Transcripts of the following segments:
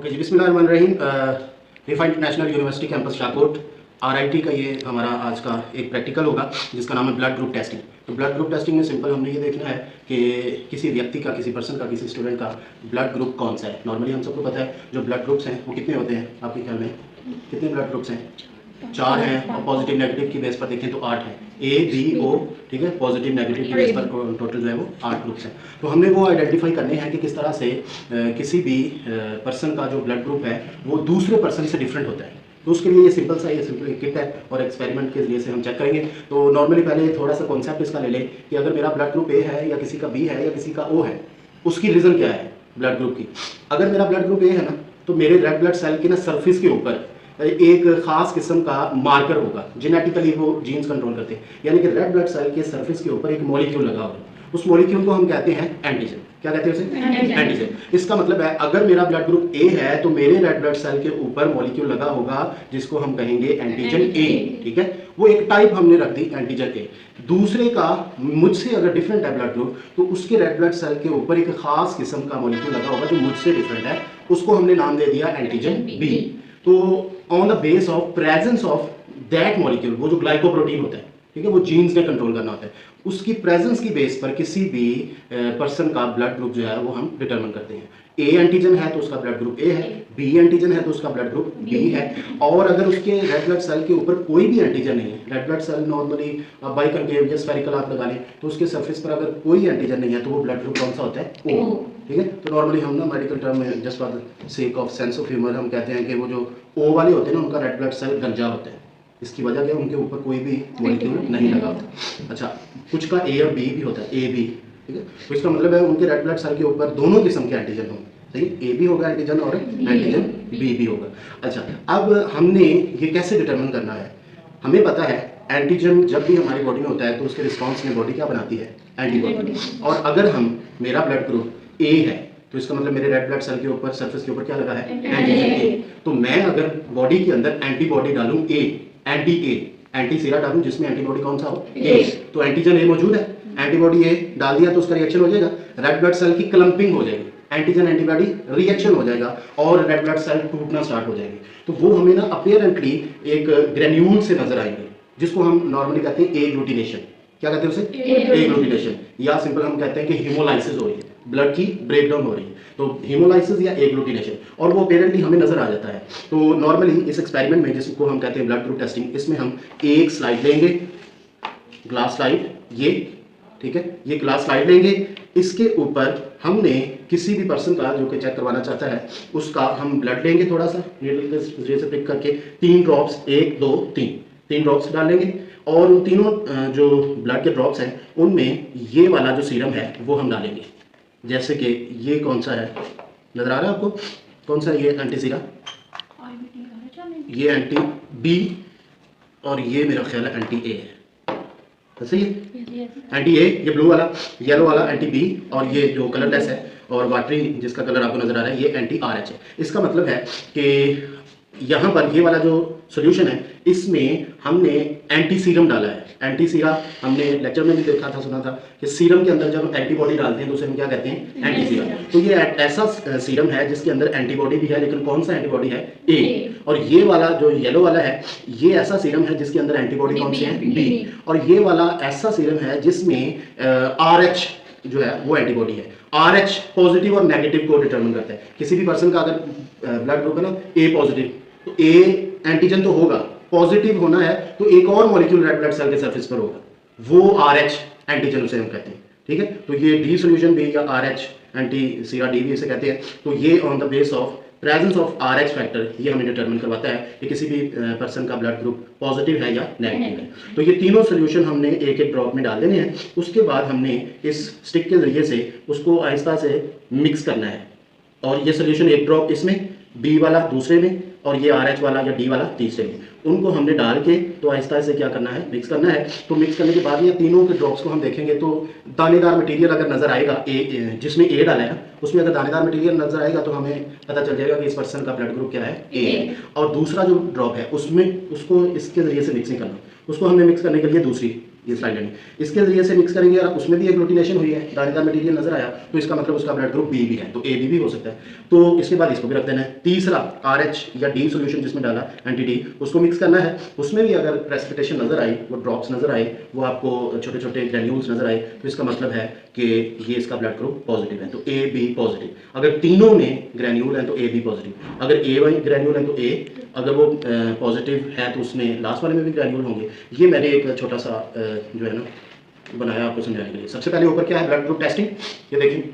Okay ji, बिस्मिल्लाहिर्रहमानिर्रहीम। Riphah international university campus Shahkot RIT का ये हमारा आज का एक प्रैक्टिकल होगा जिसका नाम है ब्लड ग्रुप टेस्टिंग। तो ब्लड ग्रुप टेस्टिंग में सिंपल हमने ये देखना है कि किसी व्यक्ति का, किसी पर्सन का, किसी स्टूडेंट का ब्लड ग्रुप कौन सा है। नॉर्मली हम सबको पता है जो ब्लड ग्रुप्स हैं वो कितने होते हैं आपके ख्याल में? कितने ब्लड ग्रुप्स हैं? 4 हैं, और पॉजिटिव नेगेटिव की बेस पर देखें तो 8 हैं। ए बी ओ, ठीक है, पॉजिटिव नेगेटिव की बेस पर टोटल जो है वो 8 ग्रुप्स हैं। तो हमने वो आइडेंटिफाई करने हैं कि किस तरह से किसी भी पर्सन का जो ब्लड ग्रुप है वो दूसरे पर्सन से डिफरेंट होता है। तो उसके लिए ये सिंपल किट है और एक्सपेरिमेंट के जरिए से हम चेक करेंगे। तो नॉर्मली पहले थोड़ा सा कॉन्सेप्ट इसका ले लें कि अगर मेरा ब्लड ग्रुप ए है या किसी का बी है या किसी का ओ है, उसकी रीज़न क्या है ब्लड ग्रुप की। अगर मेरा ब्लड ग्रुप ए है ना, तो मेरे रेड ब्लड सेल के ना सरफेस के ऊपर एक खास किस्म का मार्कर होगा, जेनेटिकली वो जीन्स कंट्रोल करते हैं। यानी कि रेड ब्लड सेल के सरफेस के ऊपर एक मॉलिक्यूल लगा होगा, उस मॉलिक्यूल को हम कहते हैं एंटीजन। क्या कहते हैं उसे? एंटीजन। इसका मतलब है अगर मेरा ब्लड ग्रुप ए है तो मेरे रेड ब्लड सेल के ऊपर मॉलिक्यूल लगा होगा जिसको हम कहेंगे एंटीजन ए, ठीक है। वो एक टाइप हमने रख दी एंटीजन ए। दूसरे का मुझसे अगर डिफरेंट है ब्लड ग्रुप, तो उसके रेड ब्लड सेल के ऊपर एक खास किस्म का मॉलिक्यूल लगा होगा जो मुझसे डिफरेंट है, उसको हमने नाम दे दिया एंटीजन बी। तो on the base of presence of that molecule, वो जो ग्लाइकोप्रोटीन होता है, ठीक है, वो जीन्स ने कंट्रोल करना होता है, उसकी प्रेजेंस की बेस पर किसी भी पर्सन का ब्लड ग्रुप जो है वो हम डिटरमिन करते हैं। ए एंटीजन है तो उसका ब्लड ग्रुप ए है, बी एंटीजन है तो उसका ब्लड ग्रुप बी है। और अगर उसके रेड ब्लड सेल के ऊपर कोई भी एंटीजन नहीं है, red blood cell normally biconcave या स्फेरिकल आप लगा लें, तो उसके सरफेस पर अगर कोई एंटीजन नहीं है तो वो ब्लड ग्रुप कौन सा होता है? ओ, ठीक है। तो नॉर्मली हम ना मेडिकल टर्म में just for the sake of sense of humour हम कहते हैं कि वो जो ओ वाले होते हैं ना, उनका रेड ब्लड सेल गंजा होता है। इसकी वजह क्या है? उनके ऊपर कोई भी मॉलिक्यूल नहीं लगा होता। अच्छा, कुछ का ए और बी भी होता है, ए बी, ठीक है। तो इसका मतलब है उनके रेड ब्लड सेल के ऊपर दोनों किस्म के एंटीजन होंगे, सही, ए भी होगा एंटीजन और एंटीजन बी भी होगा। अच्छा, अब हमने ये कैसे डिटरमिन करना है? हमें पता है एंटीजन जब भी हमारी बॉडी में होता है तो उसके रिस्पॉन्स में बॉडी क्या बनाती है? एंटीबॉडी। और अगर हम, मेरा ब्लड ग्रुप ए है तो इसका मतलब मेरे रेड ब्लड सेल के ऊपर, सरफेस के ऊपर क्या लगा है? एंटीजन ए। तो मैं अगर बॉडी के अंदर एंटीबॉडी डालूं ए, एंटी सीरा डालूं जिसमें एंटीबॉडी कौन सा हो? ए। तो एंटीजन ए मौजूद है, एंटीबॉडी ए डाल दिया तो उसका रिएक्शन हो जाएगा, रेड ब्लड सेल की क्लंपिंग हो जाएगी, एंटीजन एंटीबॉडी रिएक्शन हो जाएगा और रेड ब्लड सेल टूटना स्टार्ट हो जाएगी। तो वो हमें ना अपीयरेंटली एक ग्रेन्यूल से नजर आएंगे जिसको हम नॉर्मली कहते हैं एग्लूटिनेशन। क्या कहते हैं उसे? एग्लूटिनेशन। या सिंपल हम कहते हैं कि हीमोलाइसिस हो रही है, ब्लड की ब्रेकडाउन हो रही है, तो हीमोलाइसिस या एग्लूटिनेशन, और वो अपेरेंटली हमें नजर आ जाता है। तो नॉर्मली इस एक्सपेरिमेंट में जिसको हम कहते हैं ब्लड ग्रुप टेस्टिंग, इसमें हम एक स्लाइड लेंगे, ग्लास स्लाइड, ये, ठीक है, ये ग्लास स्लाइड लेंगे। इसके ऊपर हमने किसी भी पर्सन का जो कि चेक करवाना चाहता है उसका हम ब्लड लेंगे, थोड़ा सा नीडल के जरिए से पिक करके 3 ड्रॉप्स, 1 2 3 ड्रॉप्स डालेंगे। और उन तीनों जो ब्लड के ड्रॉप्स हैं उनमें ये वाला जो सीरम है वो हम डालेंगे। जैसे कि ये कौन सा है, नजर आ रहा है आपको? कौन सा? ये एंटी सीरा, ये एंटी बी, और ये मेरा ख्याल है एंटी ए है, सही है? एंटी ए ये ब्लू वाला, येलो वाला एंटी बी, और ये जो कलरलेस है और वाटरी जिसका कलर आपको नजर आ रहा है ये एंटी आर एच है। इसका मतलब है कि यहाँ पर ये वाला जो सोल्यूशन है इसमें हमने एंटी सीरम डाला है। एंटी सीरा हमने लेक्चर में भी देखा था, सुना था कि सीरम के अंदर जब हम एंटीबॉडी डालते हैं तो उसे हम क्या कहते हैं? Anti serum. तो ये ऐसा सीरम है जिसके अंदर एंटीबॉडी भी है, लेकिन कौन सा एंटीबॉडी है? ए। और ये वाला जो येलो वाला है ये ऐसा सीरम है जिसके अंदर एंटीबॉडी कौन सी है? बी। और ये वाला ऐसा सीरम है जिसमें आर एच जो है वो एंटीबॉडी है। आर एच पॉजिटिव और नेगेटिव को डिटरमिन करता है। किसी भी पर्सन का अगर ब्लड ग्रुप है ना ए पॉजिटिव, तो ए एंटीजन तो होगा, पॉजिटिव होना है तो एक और मॉलिक्यूल रेड ब्लड सेल के सरफेस पर होगा, वो आर एच एंटीजन उसे हम कहते हैं, ठीक है। तो ये डी सोल्यूशन भी या आर एच एंटी सीरा डी भी इसे कहते हैं। तो ये on the base of presence of R H factor ये हमें डिटरमिन करवाता है कि किसी भी पर्सन का ब्लड ग्रुप पॉजिटिव है या नेगेटिव है। तो ये तीनों सोल्यूशन हमने एक एक ड्रॉप में डाल देने हैं। उसके बाद हमने इस स्टिक के जरिए से उसको आहिस्ता से मिक्स करना है, और ये सोल्यूशन एक ड्रॉप इसमें, बी वाला दूसरे में, और ये आर एच वाला या डी वाला तीसरे में, उनको हमने डाल के तो आहिस्ता से क्या करना है? मिक्स करना है। तो मिक्स करने के बाद ये तीनों के ड्रॉप्स को हम देखेंगे तो दानेदार मटेरियल अगर नजर आएगा, ए जिसमें ए डाला है ना, उसमें अगर दानेदार मटेरियल नजर आएगा तो हमें पता चल जाएगा कि इस पर्सन का ब्लड ग्रुप क्या है? ए है। और दूसरा जो ड्रॉप है उसमें उसको इसके जरिए से मिक्सिंग करना, उसको हमने मिक्स करने के लिए दूसरी ये स्लाइड लेनी, इसके जरिए से मिक्स करेंगे और उसमें भी एग्लूटिनेशन हुई है, दानेदार मटेरियल नजर आया, तो इसका मतलब उसका ब्लड ग्रुप बी भी है, तो ए बी भी हो सकता है। तो इसके बाद इसको भी रख देना है। तीसरा RH या D सोल्यूशन जिसमें डाला एंटी D, उसको मिक्स करना है। उसमें भी अगर प्रेसिपिटेशन नजर आई, वो ड्रॉप्स नजर आए, वो आपको छोटे छोटे ग्रैन्यूल्स नजर आए, तो इसका मतलब है कि ये इसका ब्लड ग्रुप पॉजिटिव है, तो A B पॉजिटिव। अगर तीनों में ग्रैन्यूल है तो A B पॉजिटिव, अगर A ग्रैन्यूल है तो A, अगर वो पॉजिटिव है तो उसमें लास्ट वाले में भी ग्रैन्यूल होंगे। ये मैंने एक छोटा सा जो है ना बनाया आपको समझाने के लिए। सबसे पहले ऊपर क्या है, ब्लड ग्रुप टेस्टिंग। ये देखिए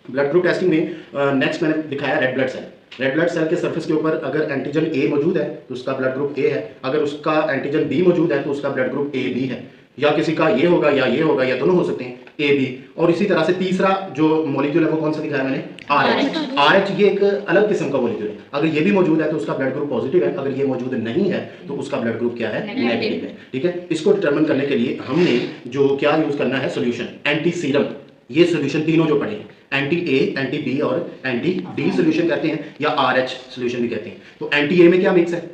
ब्लड ग्रुप टेस्टिंग में नेक्स्ट मैंने दिखाया red blood cell. Red blood cell के सरफेस के ऊपर अगर एंटीजन A मौजूद है तो उसका ब्लड ग्रुप A है, अगर उसका एंटीजन B मौजूद है तो उसका ब्लड ग्रुप AB है, या किसी का ये होगा या ये होगा या दोनों हो सकते हैं AB। और इसी तरह से तीसरा जो मॉलिक्यूल है वो कौन सा दिखाया मैंने, RH। ये एक अलग किस्म का मॉलिक्यूल है, अगर ये भी मौजूद है तो उसका ब्लड ग्रुप पॉजिटिव है, अगर ये मौजूद नहीं है तो उसका ब्लड ग्रुप क्या है, नेगेटिव है। ठीक है, इसको डिटरमिन करने के लिए हमने जो क्या यूज करना है, सोल्यूशन एंटी सीरम। ये सोल्यूशन तीनों जो पढ़े हैं, एंटी A, एंटी B और एंटी D सोल्यूशन कहते हैं, या RH सोल्यूशन भी कहते हैं। तो एंटी A में क्या मिक्स है,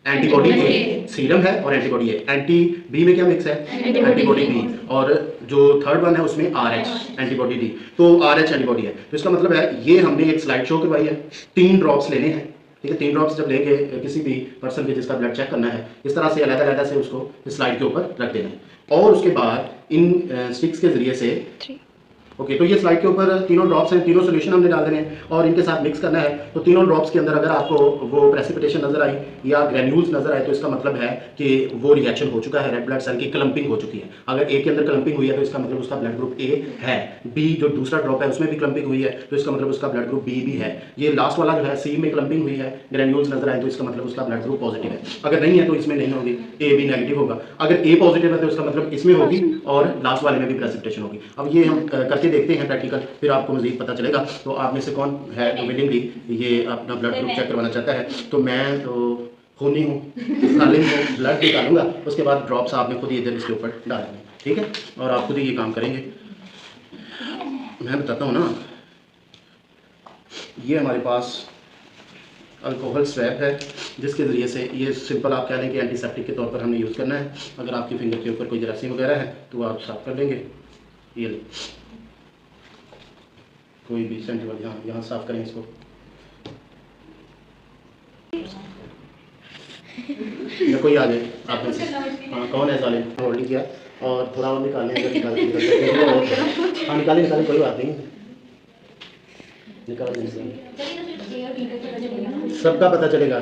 एंटीबॉडी A, सीरम है और एंटीबॉडी A। एंटी B में क्या मिक्स है, एंटीबॉडी B, और जो थर्ड वन है उसमें RH, एंटीबॉडी D। तो RH एंटीबॉडी है, तो इसका मतलब है ये हमने एक स्लाइड शो करवाई है, 3 ड्रॉप्स लेने हैं। ठीक है, 3 ड्रॉप्स जब लेंगे किसी भी पर्सन के जिसका ब्लड चेक करना है, इस तरह से अलग-अलग से उसको स्लाइड के ऊपर रख देना है, और उसके बाद इन स्टिक्स के जरिए से ओके तो ये स्लाइड के ऊपर तीनों ड्रॉप्स हैं, तीनों सोल्यूशन हमने डाल देने हैं और इनके साथ मिक्स करना है। तो तीनों ड्रॉप्स के अंदर अगर आपको वो प्रेसिपिटेशन नजर आई या ग्रैन्यूल्स नजर आए तो इसका मतलब है कि वो रिएक्शन हो चुका है, रेड ब्लड सेल की क्लम्पिंग हो चुकी है। अगर A के अंदर क्लम्पिंग हुई है तो इसका मतलब उसका ब्लड ग्रुप A है। B जो दूसरा ड्रॉप है उसमें भी क्लम्पिंग हुई है तो इसका मतलब उसका ब्लड ग्रुप B भी है। ये लास्ट वाला जो है C में क्लम्पिंग हुई है, ग्रैन्यूल्स नजर आए तो इसका मतलब उसका ब्लड ग्रुप पॉजिटिव है। अगर नहीं है तो इसमें नहीं होगी, A भी नेगेटिव होगा। अगर A पॉजिटिव है तो इसका मतलब इसमें होगी और लास्ट वाले में भी प्रेसिपिटेशन होगी। अब ये हम करके देखते हैं प्रैक्टिकल, फिर आपको मजीद पता चलेगा। तो आप में से कौन है जो विलिंगली ये अपना ब्लड ग्रुप चेक करवाना चाहता है? तो मैं तो खूनी हूँ, सालिम हूँ, ब्लड निकालूंगा, उसके बाद ड्रॉप्स आपने खुद ही इधर इसके ऊपर डालेंगे। ठीक है, और आप खुद ही ये काम करेंगे। मैं बताता हूँ ना, ये हमारे पास अल्कोहल स्वैब है जिसके ज़रिए से ये सिंपल आप कह लें कि एंटीसेप्टिक के तौर पर हमने यूज़ करना है। अगर आपकी फिंगर के ऊपर कोई जरासीम वगैरह है तो आप साफ कर लेंगे। ये कोई भी सेंटर यहाँ साफ करें इसको। या कोई आ जाए आप में से, हाँ कौन है साले, होल्डिंग किया और थोड़ा और निकालने हाँ निकालें कोई बात नहीं, निकाल सबका पता चलेगा।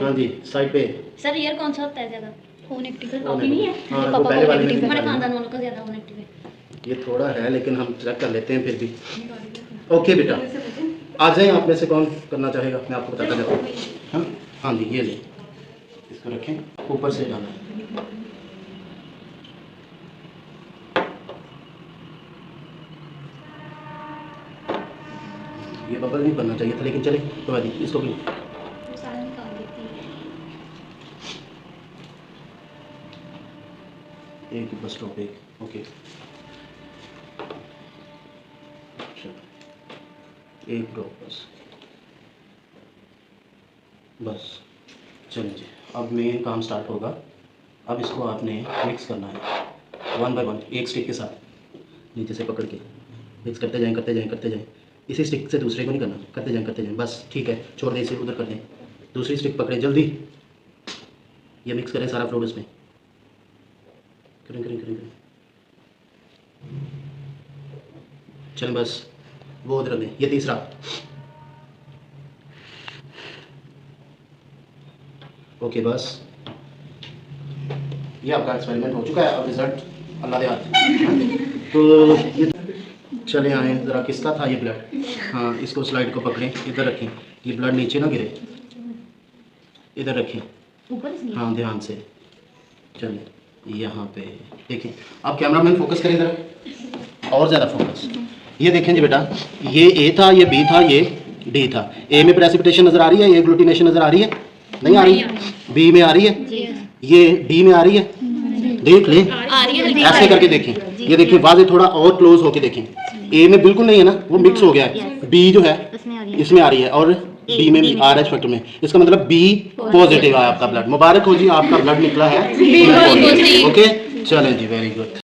हाँ जी साइड पे सर ईयर कौन सा होता है ज़्यादा, फोन एक्टिव नहीं है, हाँ वो पहले वाले में हमारे खानदान वालों का ज़्यादा फोन एक्टिव है। ये थोड़ा है लेकिन हम चेक कर लेते हैं फिर भी। ओके बेटा आ जाए, आप में से कौन करना चाहेगा, मैं आपको बताता जाता हूँ। हाँ हाँ जी ये ले, इसको रखें, ऊपर से डालना। ये बबल नहीं बनना चाहिए था लेकिन चले तो भाई इसको भी एक बस स्टॉप एक। ओके एक ड्रॉप बस चलिए जी। अब मेन काम स्टार्ट होगा। अब इसको आपने मिक्स करना है 1 बाय 1 एक स्टिक के साथ नीचे से पकड़ के मिक्स करते जाएं। इसी स्टिक से दूसरे को नहीं करना, करते जाएं बस। ठीक है, छोड़ दें इसे, उधर कर दें, दूसरी स्टिक पकड़ें जल्दी। ये मिक्स करें सारा फ्लूइड इसमें, करें चलें बस, वो उधर दें। ये तीसरा, ओके बस ये आपका एक्सपेरिमेंट हो चुका है। अब रिजल्ट अल्लाह दे हाथ। तो ये चले आए ज़रा, किसका था ये ब्लड? हाँ इसको स्लाइड को पकड़ें, इधर रखें, ये ब्लड नीचे ना गिरे, इधर रखें, हाँ ध्यान से। चलिए यहाँ पे देखें, अब कैमरामैन फोकस करें ज़रा, और ज़्यादा फोकस। ये देखें जी बेटा, ये A था, ये B था, ये D था। A में प्रेसिपिटेशन नज़र आ रही है, ये ग्लूटिनेशन नज़र आ रही है, नहीं आ रही? B में आ रही है, ये D में आ रही है, देख लें ऐसे करके देखें। ये देखिए वाज़े थोड़ा और क्लोज होके देखें। A में बिल्कुल नहीं है ना, वो मिक्स हो गया है। B जो है इसमें आ रही है और B में RH फैक्टर में, इसका मतलब B पॉजिटिव है आपका ब्लड। मुबारक हो जी, आपका ब्लड निकला है ओके। चलें जी, वेरी गुड।